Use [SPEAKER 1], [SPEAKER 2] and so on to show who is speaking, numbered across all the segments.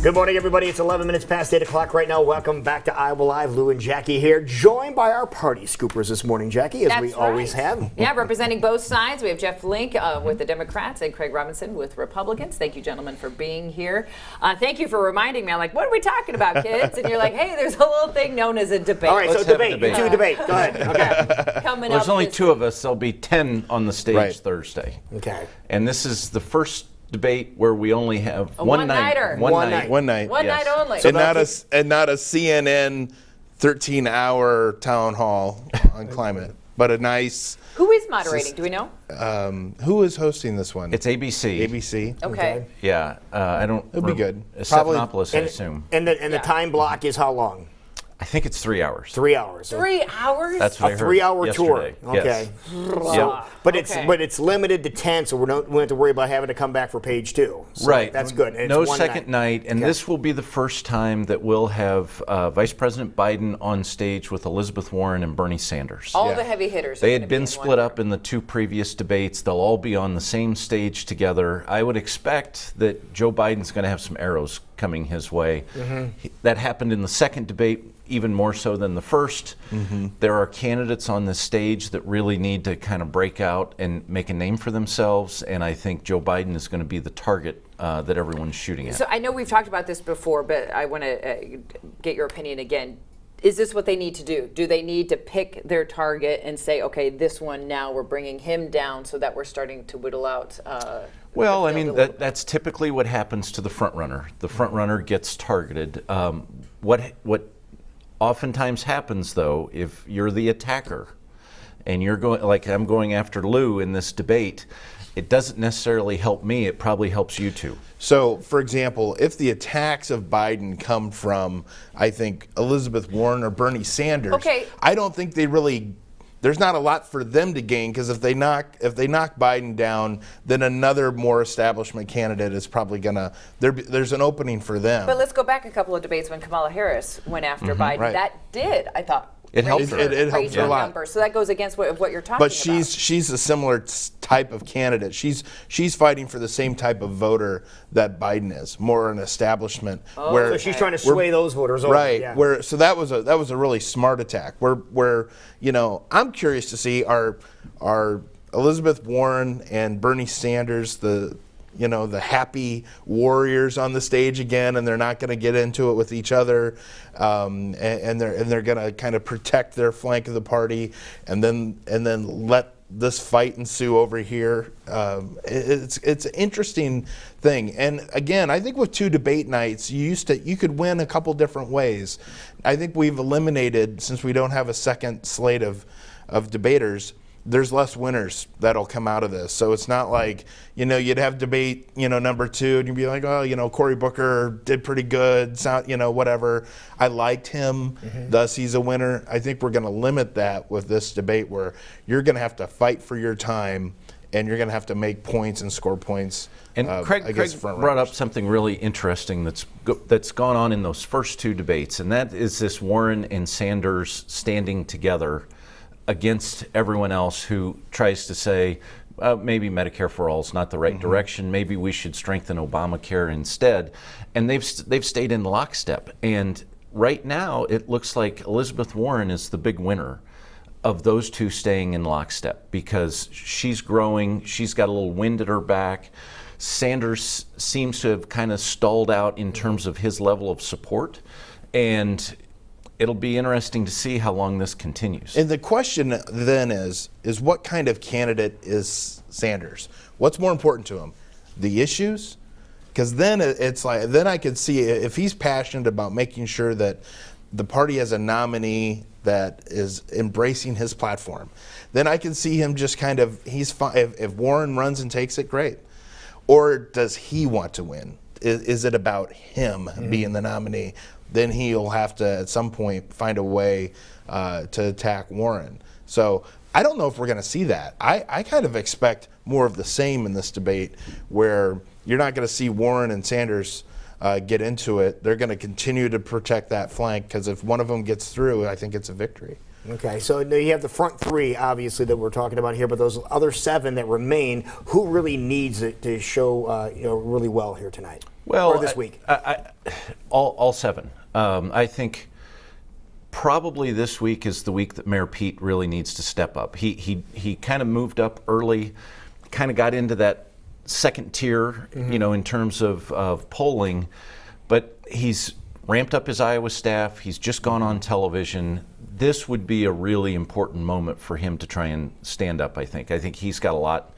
[SPEAKER 1] Good morning, everybody. It's 11 minutes past 8 o'clock right now. Welcome back to Iowa Live. Lou and Jackie here, joined by our party scoopers this morning, Jackie, as we always have.
[SPEAKER 2] Yeah, representing both sides. We have Jeff Flink with the Democrats and Craig Robinson with Republicans. Thank you, gentlemen, for being here. Thank you for reminding me. I'm like, what are we talking about, kids? And you're like, hey, there's a little thing known as a debate.
[SPEAKER 1] All right, so debate. Debate. Go ahead. Okay.
[SPEAKER 2] Coming
[SPEAKER 3] There's
[SPEAKER 2] up
[SPEAKER 3] only
[SPEAKER 2] this
[SPEAKER 3] two of us. There'll be 10 on the stage Thursday.
[SPEAKER 1] Okay.
[SPEAKER 3] And this is the first debate where we only have
[SPEAKER 2] one nighter.
[SPEAKER 3] One night.
[SPEAKER 4] One night.
[SPEAKER 2] One night only.
[SPEAKER 1] So
[SPEAKER 4] And not a CNN 13-hour town hall on climate, but a nice.
[SPEAKER 2] Who is moderating? Do we know?
[SPEAKER 4] Who is hosting this one?
[SPEAKER 3] It's ABC.
[SPEAKER 4] ABC.
[SPEAKER 2] Okay.
[SPEAKER 3] Yeah, I don't.
[SPEAKER 4] It'll be good.
[SPEAKER 3] Stephanopoulos, I assume.
[SPEAKER 1] And the time block is how long?
[SPEAKER 3] I think it's 3 hours.
[SPEAKER 1] 3 hours.
[SPEAKER 2] 3 hours?
[SPEAKER 3] That's what I
[SPEAKER 1] A
[SPEAKER 3] heard
[SPEAKER 1] 3-hour tour.
[SPEAKER 3] yesterday.
[SPEAKER 1] Okay.
[SPEAKER 3] Yes.
[SPEAKER 1] So, but
[SPEAKER 2] Okay.
[SPEAKER 1] it's limited to 10, so we don't have to worry about having to come back for page 2. So
[SPEAKER 3] Right.
[SPEAKER 1] That's good. And
[SPEAKER 3] No
[SPEAKER 1] it's one
[SPEAKER 3] second night, and
[SPEAKER 1] Okay.
[SPEAKER 3] this will be the first time that we'll have Vice President Biden on stage with Elizabeth Warren and Bernie Sanders.
[SPEAKER 2] All
[SPEAKER 4] Yeah.
[SPEAKER 2] the heavy hitters.
[SPEAKER 3] They
[SPEAKER 2] are
[SPEAKER 3] had
[SPEAKER 2] gonna be
[SPEAKER 3] been
[SPEAKER 2] in
[SPEAKER 3] split
[SPEAKER 2] one
[SPEAKER 3] up in the two previous debates. They'll all be on the same stage together. I would expect that Joe Biden's going to have some arrows coming his way. That happened in the second debate, even more so than the first. There are candidates on this stage that really need to kind of break out and make a name for themselves, and I think Joe Biden is going to be the target that everyone's shooting at.
[SPEAKER 2] So I know we've talked about this before, but I want to get your opinion again. Is this what they need to do? Do they need to pick their target and say, okay, this one now we're bringing him down so that we're starting to whittle out?
[SPEAKER 3] Well, I
[SPEAKER 2] the field
[SPEAKER 3] mean,
[SPEAKER 2] a little bit?
[SPEAKER 3] that's typically what happens to the front runner. The front runner gets targeted. What oftentimes happens, though, if you're the attacker and you're going, like I'm going after Lou in this debate, it doesn't necessarily help me. It probably helps you too.
[SPEAKER 4] So, for example, if the attacks of Biden come from, I think, Elizabeth Warren or Bernie Sanders,
[SPEAKER 2] Okay.
[SPEAKER 4] I don't think they really. There's not a lot for them to gain, because if they knock Biden down, then another more establishment candidate is probably gonna. There's an opening for them.
[SPEAKER 2] But let's go back a couple of debates when Kamala Harris went after Biden.
[SPEAKER 4] Right.
[SPEAKER 2] That did, I thought,
[SPEAKER 3] It helped
[SPEAKER 2] raise
[SPEAKER 3] her.
[SPEAKER 4] It helped
[SPEAKER 2] raise
[SPEAKER 4] her a lot.
[SPEAKER 2] numbers. So that goes against what you're talking
[SPEAKER 4] But
[SPEAKER 2] about.
[SPEAKER 4] she's a similar type of candidate. She's fighting for the same type of voter that Biden is, more an establishment.
[SPEAKER 1] So she's trying to sway those voters over.
[SPEAKER 4] Right.
[SPEAKER 1] Yeah.
[SPEAKER 4] So that was a really smart attack. Where I'm curious to see are Elizabeth Warren and Bernie Sanders the happy warriors on the stage again, and they're not going to get into it with each other, and they're going to kind of protect their flank of the party, and then let this fight ensue over here. It's an interesting thing, and again, I think with 2 debate nights, you could win a couple different ways. I think we've eliminated, since we don't have a second slate of debaters, there's less winners that'll come out of this. So it's not like, you'd have debate, number 2, and you'd be like, oh, Cory Booker did pretty good, whatever. I liked him, thus he's a winner. I think we're going to limit that with this debate, where you're going to have to fight for your time, and you're going to have to make points and score points.
[SPEAKER 3] And Craig brought up something really interesting that's gone on in those first 2 debates, and that is this Warren and Sanders standing together against everyone else who tries to say, maybe Medicare for All is not the right direction. Maybe we should strengthen Obamacare instead. And they've stayed in lockstep. And right now, it looks like Elizabeth Warren is the big winner of those 2 staying in lockstep, because she's growing. She's got a little wind at her back. Sanders seems to have kind of stalled out in terms of his level of support. And it'll be interesting to see how long this continues.
[SPEAKER 4] And the question then is what kind of candidate is Sanders? What's more important to him? The issues? Because then then I could see, if he's passionate about making sure that the party has a nominee that is embracing his platform, then I can see him just kind of, he's fine. If Warren runs and takes it, great. Or does he want to win? Is it about him being the nominee? Then he'll have to, at some point, find a way to attack Warren. So I don't know if we're going to see that. I kind of expect more of the same in this debate, where you're not going to see Warren and Sanders get into it. They're going to continue to protect that flank, because if one of them gets through, I think it's a victory.
[SPEAKER 1] Okay, so now you have the front 3, obviously, that we're talking about here, but those other 7 that remain, who really needs it to show really well here tonight?
[SPEAKER 3] Well,
[SPEAKER 1] or this week?
[SPEAKER 3] All 7. I think probably this week is the week that Mayor Pete really needs to step up. He kind of moved up early, kind of got into that second tier, in terms of polling, but he's ramped up his Iowa staff. He's just gone on television. This would be a really important moment for him to try and stand up, I think. I think he's got a lot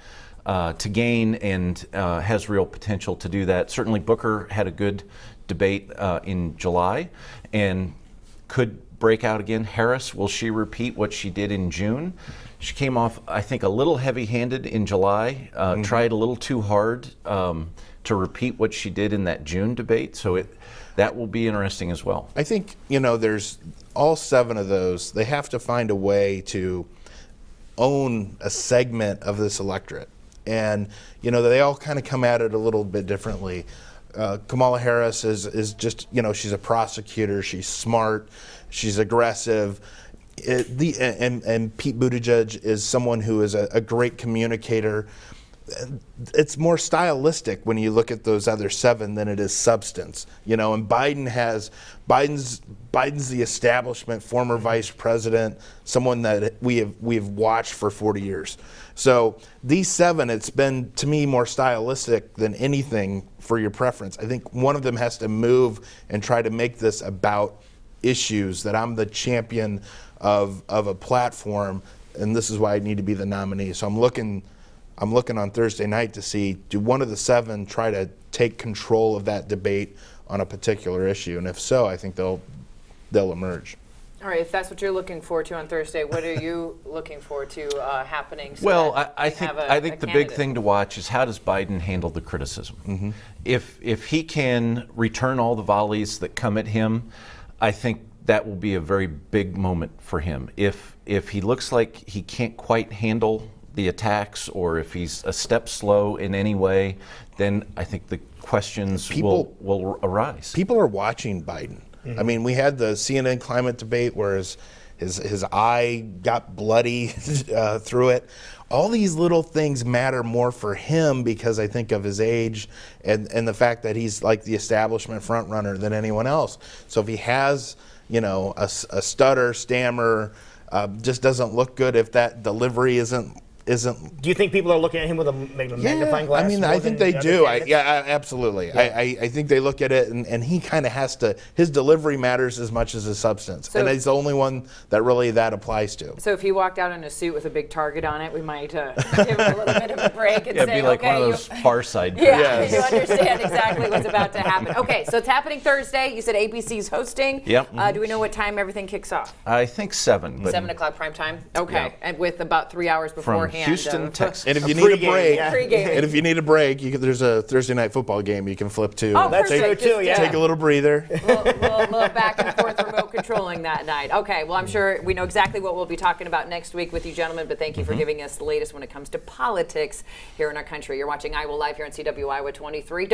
[SPEAKER 3] to gain and has real potential to do that. Certainly Booker had a good debate in July and could break out again. Harris, will she repeat what she did in June? She came off, I think, a little heavy-handed in July, tried a little too hard to repeat what she did in that June debate, so that will be interesting as well.
[SPEAKER 4] I think, there's all 7 of those. They have to find a way to own a segment of this electorate. And, they all kind of come at it a little bit differently. Kamala Harris is just, she's a prosecutor, she's smart, she's aggressive. And Pete Buttigieg is someone who is a great communicator. It's more stylistic when you look at those other 7 than it is substance, and Biden's the establishment, former vice president, someone that we've watched for 40 years. So these 7, it's been to me more stylistic than anything for your preference. I think one of them has to move and try to make this about issues, that I'm the champion of a platform, and this is why I need to be the nominee. So I'm looking on Thursday night to see, do one of the 7 try to take control of that debate on a particular issue, and if so, I think they'll emerge.
[SPEAKER 2] All right, if that's what you're looking forward to on Thursday, what are you looking forward to happening? So
[SPEAKER 3] well, I think the big thing to watch is, how does Biden handle the criticism? If he can return all the volleys that come at him, I think that will be a very big moment for him. If he looks like he can't quite handle the attacks, or if he's a step slow in any way, then I think the questions will arise.
[SPEAKER 4] People are watching Biden. I mean, we had the CNN climate debate where his eye got bloody through it. All these little things matter more for him because I think of his age and the fact that he's like the establishment front runner than anyone else. So if he has, a stutter, stammer, just doesn't look good, if that delivery isn't.
[SPEAKER 1] Do you think people are looking at him with a magnifying glass?
[SPEAKER 4] I mean, I think they do. Absolutely. Yeah. I think they look at it, and he kind of has to. His delivery matters as much as his substance, and he's the only one that really that applies to.
[SPEAKER 2] So if he walked out in a suit with a big target on it, we might give him a little bit of a break and
[SPEAKER 3] say,
[SPEAKER 2] say,
[SPEAKER 3] be like
[SPEAKER 2] okay,
[SPEAKER 3] one of those Far Side.
[SPEAKER 2] Yeah, you understand exactly what's about to happen. Okay, so it's happening Thursday. You said ABC's hosting.
[SPEAKER 3] Yep.
[SPEAKER 2] Do we know what time everything kicks off?
[SPEAKER 3] I think 7.
[SPEAKER 2] 7 o'clock prime time. Okay,
[SPEAKER 3] Yeah.
[SPEAKER 2] And with about 3 hours beforehand.
[SPEAKER 3] From Houston, Texas.
[SPEAKER 4] And if you need a break,
[SPEAKER 2] Pre-game.
[SPEAKER 4] and if you need a break, there's a Thursday night football game you can flip to.
[SPEAKER 2] Oh,
[SPEAKER 1] That's
[SPEAKER 2] perfect.
[SPEAKER 1] true too. Yeah.
[SPEAKER 4] Take a little breather.
[SPEAKER 2] Little back and forth remote controlling that night. Okay, well, I'm sure we know exactly what we'll be talking about next week with you gentlemen, but thank you for giving us the latest when it comes to politics here in our country. You're watching Iowa Live here on CW Iowa 23.